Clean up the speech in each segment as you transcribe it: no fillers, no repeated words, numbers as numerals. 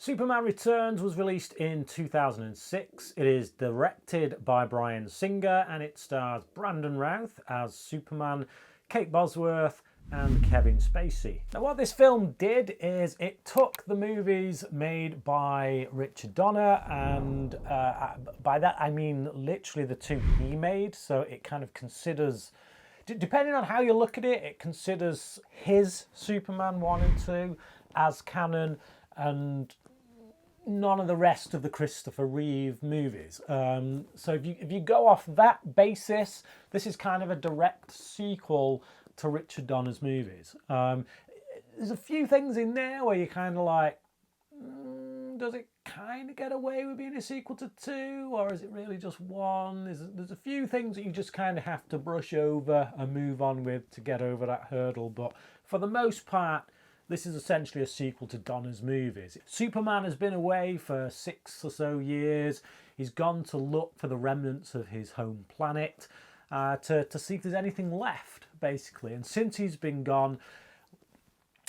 Superman Returns was released in 2006. It is directed by Bryan Singer and it stars Brandon Routh as Superman, Kate Bosworth and Kevin Spacey. Now what this film did is it took the movies made by Richard Donner, and by that I mean literally the two he made, so it kind of considers, depending on how you look at it, it considers his Superman 1 and 2 as canon and none of the rest of the Christopher Reeve movies. So if you go off that basis, this is kind of a direct sequel to Richard Donner's movies. There's a few things in there where you're kind of like, does it kind of get away with being a sequel to 2, or is it really just 1? There's a few things that you just kind of have to brush over and move on with to get over that hurdle, but for the most part, this is essentially a sequel to Donner's movies. Superman has been away for 6 or so years. He's gone to look for the remnants of his home planet to see if there's anything left, basically. And since he's been gone,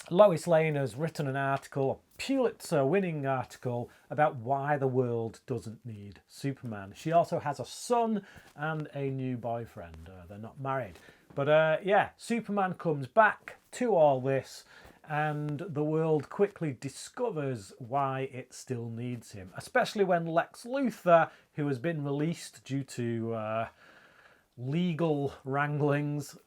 Lois Lane has written an article, a Pulitzer-winning article, about why the world doesn't need Superman. She also has a son and a new boyfriend. They're not married. But yeah, Superman comes back to all this, and the world quickly discovers why it still needs him, especially when Lex Luthor, who has been released due to legal wranglings,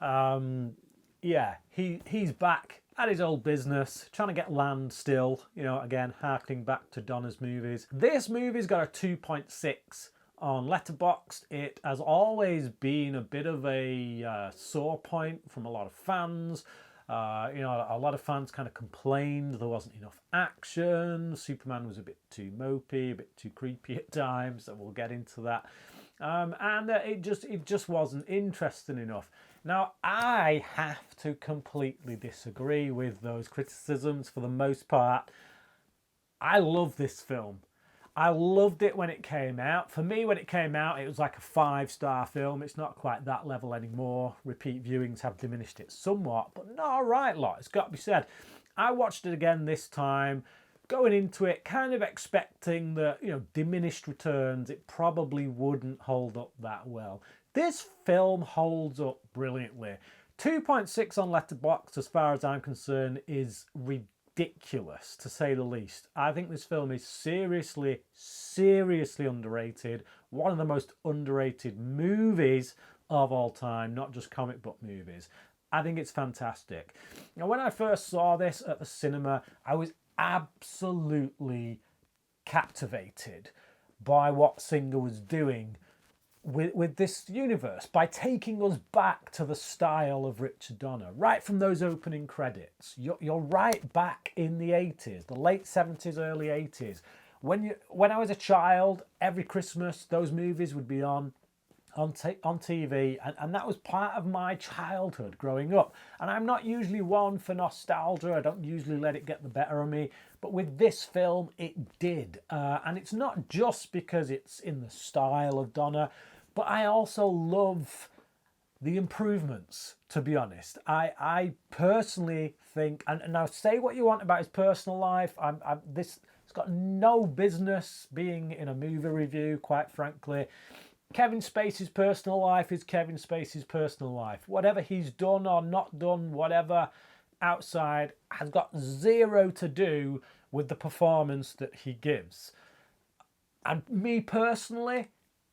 yeah, he's back at his old business, trying to get land still, you know, again, harkening back to Donner's movies. This movie's got a 2.6 on Letterboxd. It has always been a bit of a sore point from a lot of fans. You know, a lot of fans kind of complained there wasn't enough action. Superman was a bit too mopey, a bit too creepy at times, so we'll get into that. And it just wasn't interesting enough. Now, I have to completely disagree with those criticisms for the most part. I love this film. I loved it when it came out. For me, when it came out, it was like a 5-star film. It's not quite that level anymore. Repeat viewings have diminished it somewhat, but not a right lot, it's got to be said. I watched it again this time, going into it kind of expecting that, you know, diminished returns, it probably wouldn't hold up that well. This film holds up brilliantly. 2.6 on Letterboxd, as far as I'm concerned, is ridiculous, to say the least. I think this film is seriously underrated. One of the most underrated movies of all time, not just comic book movies. I think it's fantastic. Now, when I first saw this at the cinema, I was absolutely captivated by what Singer was doing with this universe, by taking us back to the style of Richard Donner, right from those opening credits. You're right back in the 80s, the late 70s, early 80s. When I was a child, every Christmas those movies would be on TV, and that was part of my childhood growing up. And I'm not usually one for nostalgia. I don't usually let it get the better of me, but with this film it did. And it's not just because it's in the style of Donner, but I also love the improvements, to be honest. I personally think, and now say what you want about his personal life, it's got no business being in a movie review, quite frankly. Kevin Spacey's personal life is Kevin Spacey's personal life. Whatever he's done or not done, whatever outside, has got zero to do with the performance that he gives. And me personally,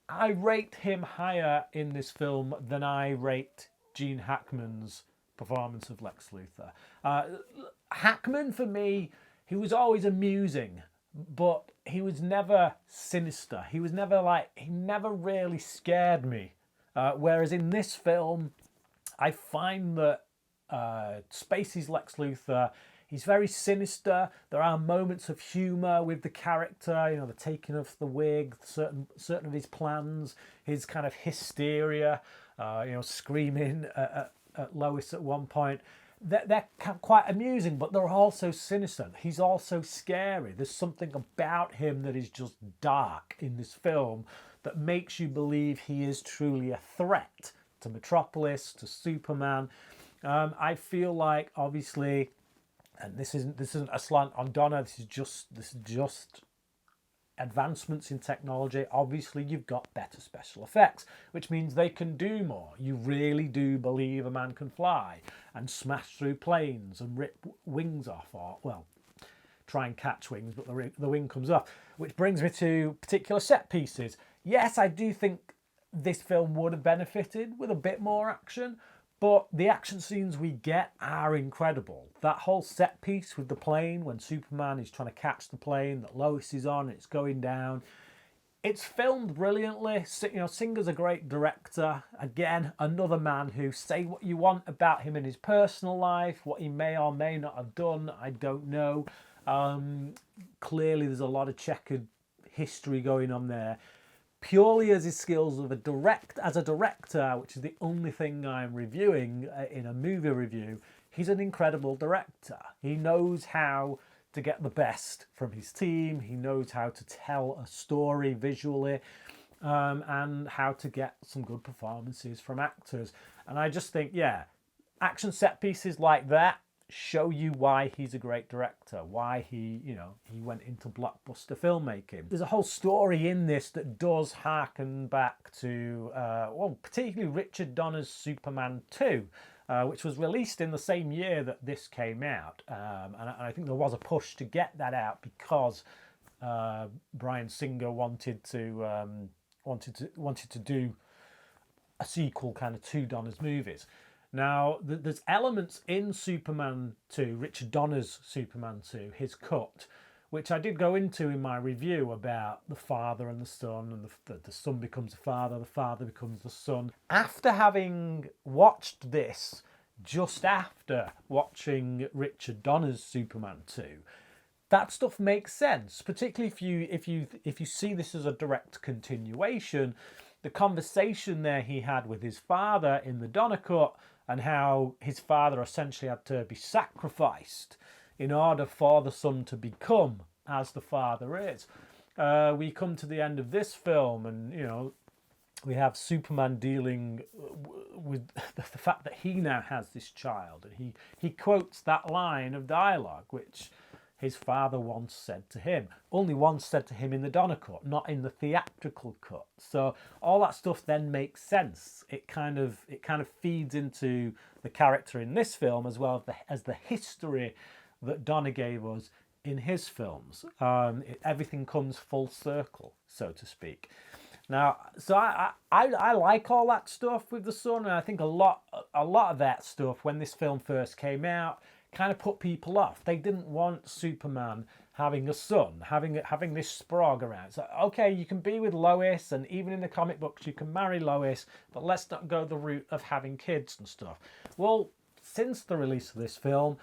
I rate him higher in this film than I rate Gene Hackman's performance of Lex Luthor. Hackman, for me, he was always amusing, but he was never sinister. He never really scared me. Whereas in this film, I find that Spacey's Lex Luthor, he's very sinister. There are moments of humour with the character, you know, the taking off the wig, certain of his plans, his kind of hysteria, you know, screaming at Lois at one point. They're quite amusing, but they're also sinister. He's also scary. There's something about him that is just dark in this film that makes you believe he is truly a threat to Metropolis, to Superman. I feel like, obviously, and this isn't a slant on Donner. This is just advancements in technology. Obviously, you've got better special effects, which means they can do more. You really do believe a man can fly and smash through planes and rip wings off, or, well, try and catch wings, but the wing comes off. Which brings me to particular set pieces. Yes, I do think this film would have benefited with a bit more action, but the action scenes we get are incredible. That whole set piece with the plane, when Superman is trying to catch the plane that Lois is on, it's going down. It's filmed brilliantly. You know, Singer's a great director. Again, another man who, say what you want about him in his personal life, what he may or may not have done, I don't know. Clearly, there's a lot of checkered history going on there. Purely as his skills as a director, which is the only thing I'm reviewing in a movie review, he's an incredible director. He knows how to get the best from his team. He knows how to tell a story visually, and how to get some good performances from actors. And I just think, yeah, action set pieces like that show you why he's a great director, why he went into blockbuster filmmaking. There's a whole story in this that does harken back to, particularly Richard Donner's Superman 2, which was released in the same year that this came out. And I think there was a push to get that out because Bryan Singer wanted to do a sequel kind of to Donner's movies. Now, there's elements in Superman 2, Richard Donner's Superman 2, his cut, which I did go into in my review about the father and the son, and the son becomes the father becomes the son. After having watched this, just after watching Richard Donner's Superman 2, that stuff makes sense, particularly if you see this as a direct continuation. The conversation there he had with his father in the Donner cut, and how his father essentially had to be sacrificed in order for the son to become as the father is. We come to the end of this film, and we have Superman dealing with the fact that he now has this child, and he quotes that line of dialogue which his father once said to him. Only once said to him in the Donner cut, not in the theatrical cut. So all that stuff then makes sense. It kind of feeds into the character in this film as well as the history that Donner gave us in his films. Everything comes full circle, so to speak. Now, so I like all that stuff with the son, and I think a lot of that stuff when this film first came out kind of put people off. They didn't want Superman having a son, having this sprog around. So, okay, you can be with Lois, and even in the comic books you can marry Lois, but let's not go the route of having kids and stuff. Well, since the release of this film,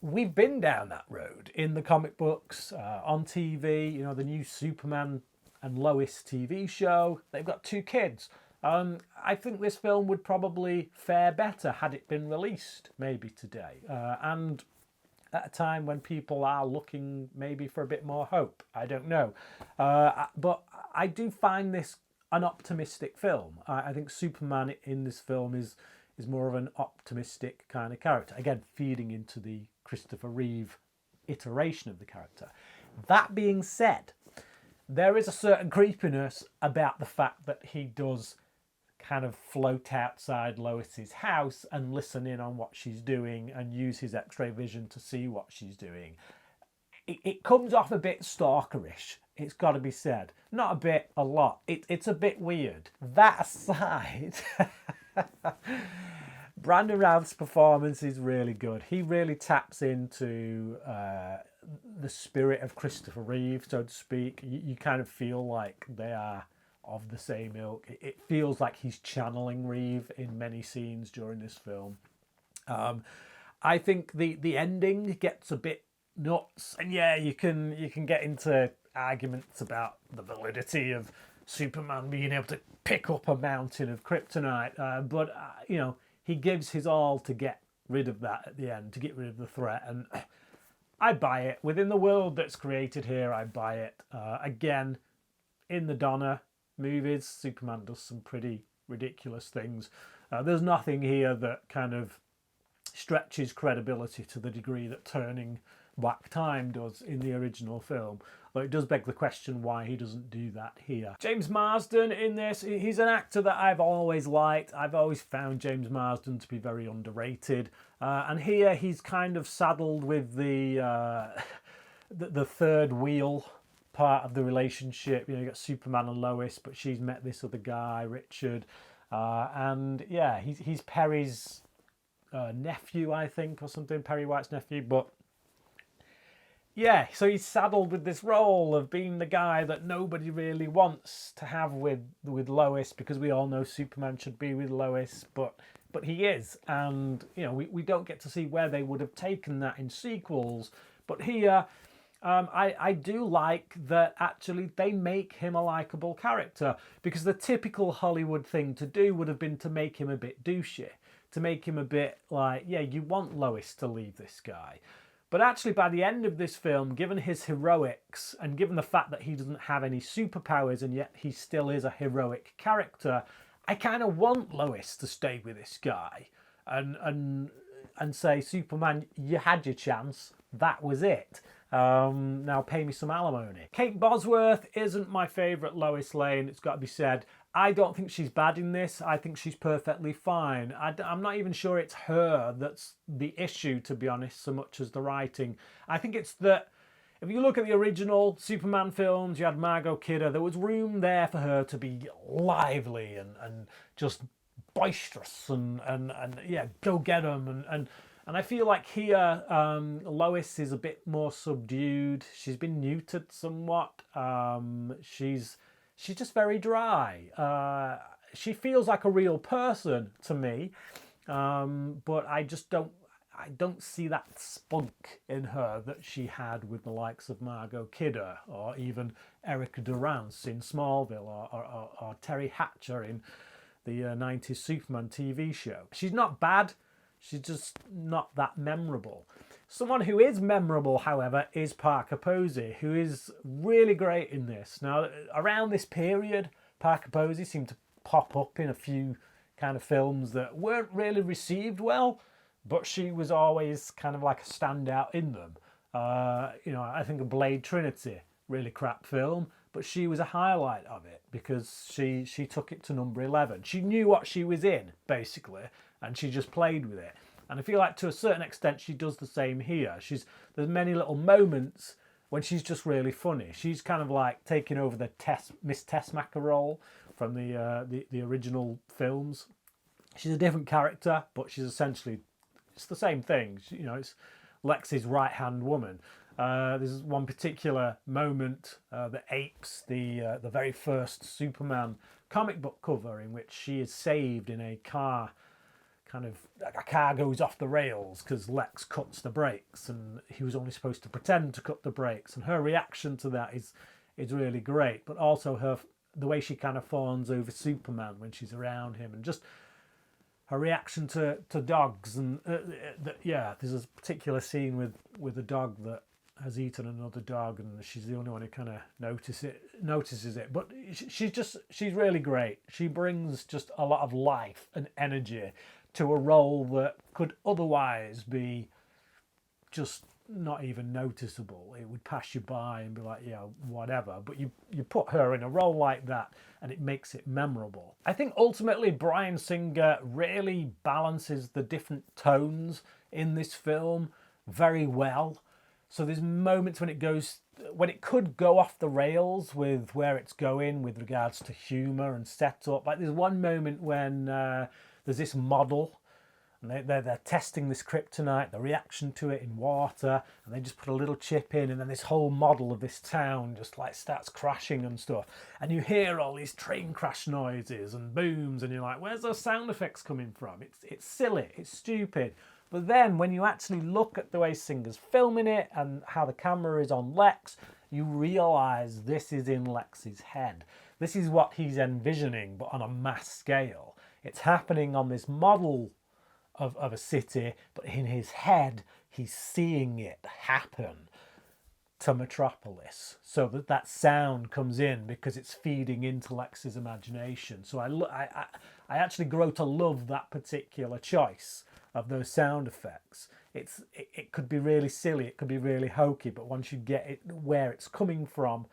we've been down that road in the comic books, on TV. The new Superman and Lois TV show, they've got 2 kids. I think this film would probably fare better had it been released maybe today, and at a time when people are looking maybe for a bit more hope. I don't know, but I do find this an optimistic film. I think Superman in this film is more of an optimistic kind of character, again feeding into the Christopher Reeve iteration of the character. That being said, there is a certain creepiness about the fact that he does kind of float outside Lois's house and listen in on what she's doing and use his X-ray vision to see what she's doing. It comes off a bit stalkerish, it's got to be said. Not a bit, a lot. It's a bit weird. That aside, Brandon Routh's performance is really good. He really taps into the spirit of Christopher Reeve, so to speak. You kind of feel like they are of the same ilk. It feels like he's channeling Reeve in many scenes during this film. I think the ending gets a bit nuts, and yeah, you can get into arguments about the validity of Superman being able to pick up a mountain of kryptonite, but he gives his all to get rid of that at the end, to get rid of the threat, and I buy it. Within the world that's created here, I buy it. Again, in the Donner movies, Superman does some pretty ridiculous things. There's nothing here that kind of stretches credibility to the degree that Turning Back Time does in the original film. Though it does beg the question why he doesn't do that here. James Marsden in this, he's an actor that I've always liked. I've always found James Marsden to be very underrated. And here he's kind of saddled with the third wheel part of the relationship. You know, you got Superman and Lois, but she's met this other guy, Richard. And yeah, he's Perry's nephew, I think, or something, Perry White's nephew. But yeah, so he's saddled with this role of being the guy that nobody really wants to have with Lois, because we all know Superman should be with Lois, but he is. And, you know, we don't get to see where they would have taken that in sequels. But here, I do like that actually they make him a likeable character, because the typical Hollywood thing to do would have been to make him a bit douchey, to make him a bit like, yeah, you want Lois to leave this guy. But actually, by the end of this film, given his heroics and given the fact that he doesn't have any superpowers and yet he still is a heroic character, I kind of want Lois to stay with this guy and say, Superman, you had your chance. That was it. Now pay me some alimony. Kate Bosworth isn't my favourite Lois Lane, it's got to be said. I don't think she's bad in this. I think she's perfectly fine. I'm not even sure it's her that's the issue, to be honest, so much as the writing. I think it's that if you look at the original Superman films, you had Margot Kidder, there was room there for her to be lively and just boisterous and yeah, go get 'em. And I feel like here Lois is a bit more subdued. She's been neutered somewhat. She's just very dry. She feels like a real person to me, but I don't see that spunk in her that she had with the likes of Margot Kidder or even Erica Durance in Smallville or Terry Hatcher in the 90s Superman TV show. She's not bad. She's just not that memorable. Someone who is memorable, however, is Parker Posey, who is really great in this. Now, around this period, Parker Posey seemed to pop up in a few kind of films that weren't really received well, but she was always kind of like a standout in them. You know, I think of Blade Trinity, really crap film, but she was a highlight of it because she took it to number 11. She knew what she was in, basically, and she just played with it. And I feel like to a certain extent she does the same here. There's many little moments when she's just really funny. She's kind of like taking over the Miss Tessmacher role from the original films. She's a different character, but she's essentially, it's the same thing. You know, it's Lex's right-hand woman. There's one particular moment that apes the very first Superman comic book cover, in which she is saved in a car. Kind of a car goes off the rails because Lex cuts the brakes, and he was only supposed to pretend to cut the brakes. And her reaction to that is really great, but also the way she kind of fawns over Superman when she's around him, and just her reaction to dogs. And yeah, there's a particular scene with a dog that has eaten another dog, and she's the only one who kind of notices it. But she's really great. She brings just a lot of life and energy to a role that could otherwise be just not even noticeable. It would pass you by and be like, yeah, whatever. But you put her in a role like that and it makes it memorable. I think ultimately Bryan Singer really balances the different tones in this film very well. So there's moments when it could go off the rails with where it's going with regards to humour and setup. Like there's one moment when there's this model, and they're testing this kryptonite, the reaction to it in water, and they just put a little chip in, and then this whole model of this town just like starts crashing and stuff. And you hear all these train crash noises and booms, and you're like, where's those sound effects coming from? It's silly, it's stupid. But then when you actually look at the way Singer's filming it and how the camera is on Lex, you realise this is in Lex's head. This is what he's envisioning, but on a mass scale. It's happening on this model of a city, but in his head, he's seeing it happen to Metropolis. So that sound comes in because it's feeding into Lex's imagination. So I actually grow to love that particular choice of those sound effects. It could be really silly, it could be really hokey, but once you get it where it's coming from,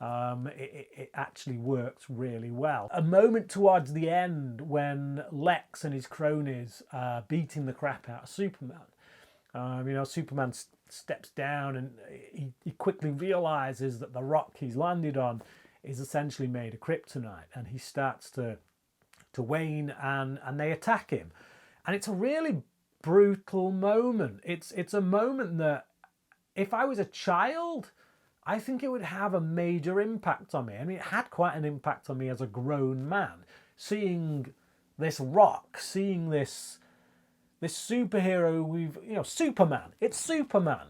it actually works really well. A moment towards the end when Lex and his cronies are beating the crap out of Superman. Superman steps down and he quickly realizes that the rock he's landed on is essentially made of kryptonite, and he starts to wane, and they attack him. And it's a really brutal moment. It's a moment that if I was a child, I think it would have a major impact on me. I mean, it had quite an impact on me as a grown man, seeing this rock, seeing this superhero Superman. It's Superman,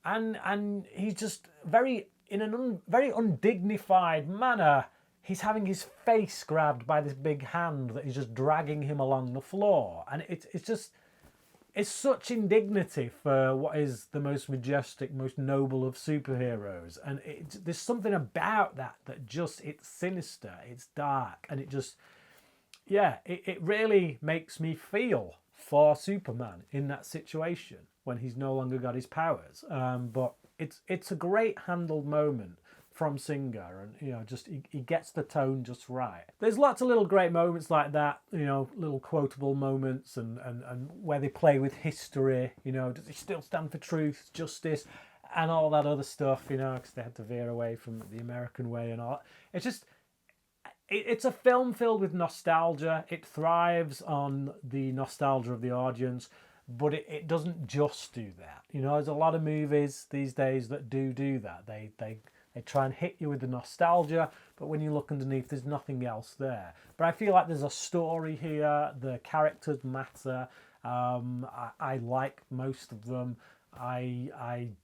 and he's just very undignified manner. He's having his face grabbed by this big hand that is just dragging him along the floor, and it's such indignity for what is the most majestic, most noble of superheroes. And there's something about that just, it's sinister, it's dark, and it really makes me feel for Superman in that situation when he's no longer got his powers. But it's a great handled moment from Singer, and he gets the tone just right. There's lots of little great moments like that, little quotable moments, and where they play with history. Does he still stand for truth, justice, and all that other stuff? Because they had to veer away from the American way and all that. It's a film filled with nostalgia. It thrives on the nostalgia of the audience, but it doesn't just do that. There's a lot of movies these days that do that. They try and hit you with the nostalgia, but when you look underneath, there's nothing else there. But I feel like there's a story here. The characters matter. I like most of them. I'm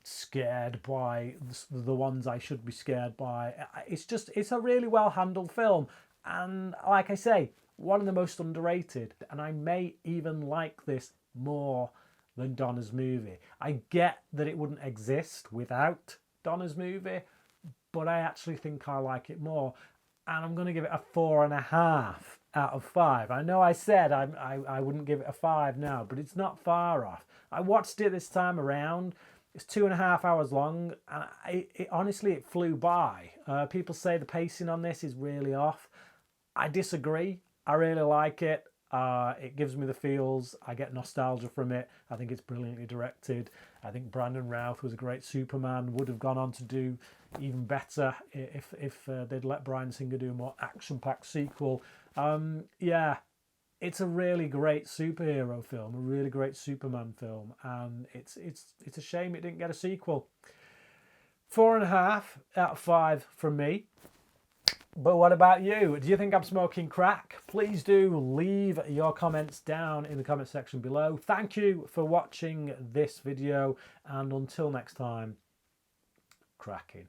scared by the ones I should be scared by. It's a really well handled film, and like I say, one of the most underrated. And I may even like this more than Donner's movie. I get that it wouldn't exist without Donner's movie, but I actually think I like it more, and I'm going to give it a 4.5 out of 5. I know I said I wouldn't give it a 5 now, but it's not far off. I watched it this time around. It's 2.5 hours long, and honestly, it flew by. People say the pacing on this is really off. I disagree. I really like it. It gives me the feels. I get nostalgia from it. I think it's brilliantly directed. I think Brandon Routh was a great Superman, would have gone on to do even better if they'd let Bryan Singer do a more action-packed sequel. It's a really great superhero film, a really great Superman film, and it's a shame it didn't get a sequel. 4.5 out of 5 from me. But what about you? Do you think I'm smoking crack? Please do leave your comments down in the comment section below. Thank you for watching this video, and until next time, cracking.